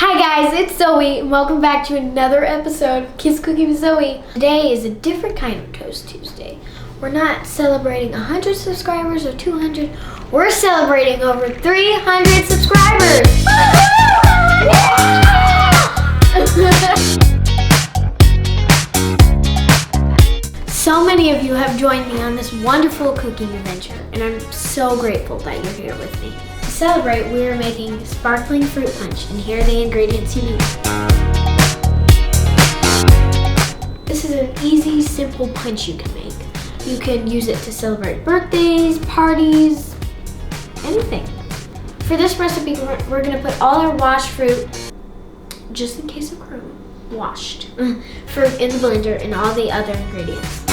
Hi guys, it's Zoe, and welcome back to another episode of Kids Cooking with Zoe. Today is a different kind of Toast Tuesday. We're not celebrating 100 subscribers or 200. We're celebrating over 300 subscribers. So many of you have joined me on this wonderful cooking adventure, and I'm so grateful that you're here with me. To celebrate, we are making sparkling fruit punch, and here are the ingredients you need. This is an easy, simple punch you can make. You can use it to celebrate birthdays, parties, anything. For this recipe, we're going to put all our washed fruit, just in case of crumb, washed fruit in the blender and all the other ingredients.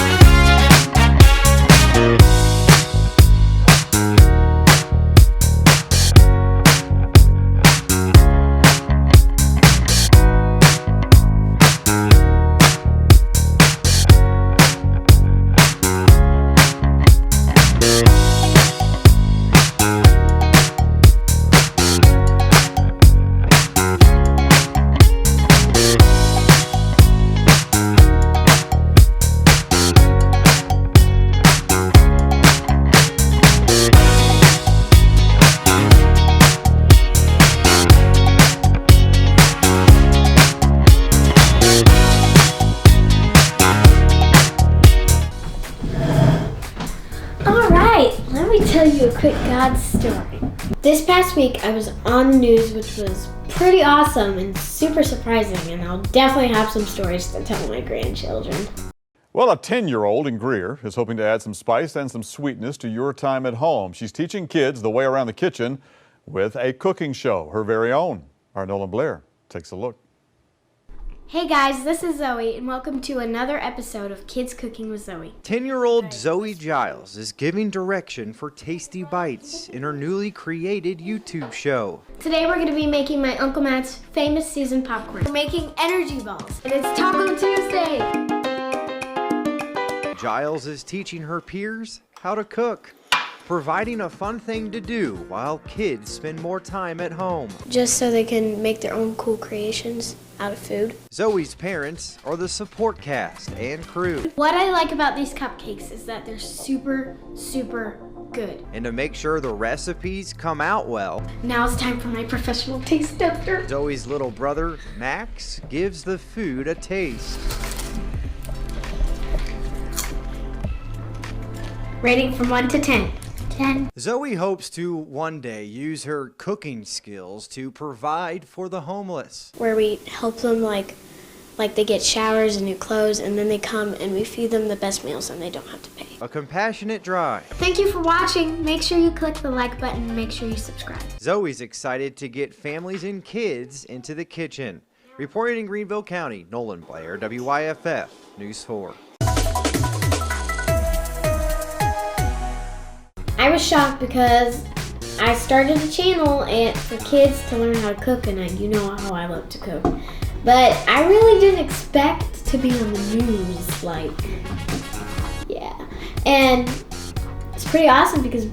Let me tell you a quick God story. This past week I was on the news, which was pretty awesome and super surprising, and I'll definitely have some stories to tell my grandchildren. Well, a 10-year-old in Greer is hoping to add some spice and some sweetness to your time at home. She's teaching kids the way around the kitchen with a cooking show, her very own. Our Nolan Blair takes a look. Hey guys, this is Zoe, and welcome to another episode of Kids Cooking with Zoe. 10-year-old Zoe Giles is giving direction for tasty bites in her newly created YouTube show. Today we're going to be making my Uncle Matt's famous seasoned popcorn. We're making energy balls, and it's Taco Tuesday! Giles is teaching her peers how to cook, providing a fun thing to do while kids spend more time at home. Just so they can make their own cool creations out of food. Zoe's parents are the support cast and crew. What I like about these cupcakes is that they're super, super good. And to make sure the recipes come out well, now it's time for my professional taste tester. Zoe's little brother, Max, gives the food a taste. Rating from 1 to 10. 10. Zoe hopes to one day use her cooking skills to provide for the homeless. Where we help them like they get showers and new clothes, and then they come and we feed them the best meals and they don't have to pay. A compassionate drive. Thank you for watching. Make sure you click the like button and make sure you subscribe. Zoe's excited to get families and kids into the kitchen. Reporting in Greenville County, Nolan Blair, WYFF News 4. I was shocked because I started a channel for kids to learn how to cook, and you know how I love to cook. But I really didn't expect to be on the news, yeah. And it's pretty awesome because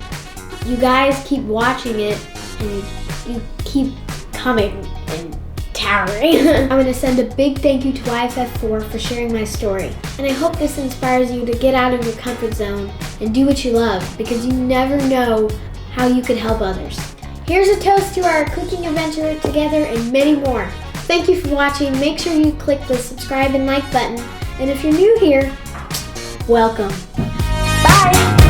you guys keep watching it and you keep coming and towering. I'm going to send a big thank you to YFF4 for sharing my story. And I hope this inspires you to get out of your comfort zone and do what you love, because you never know how you could help others. Here's a toast to our cooking adventure together and many more. Thank you for watching. Make sure you click the subscribe and like button. And if you're new here, welcome. Bye!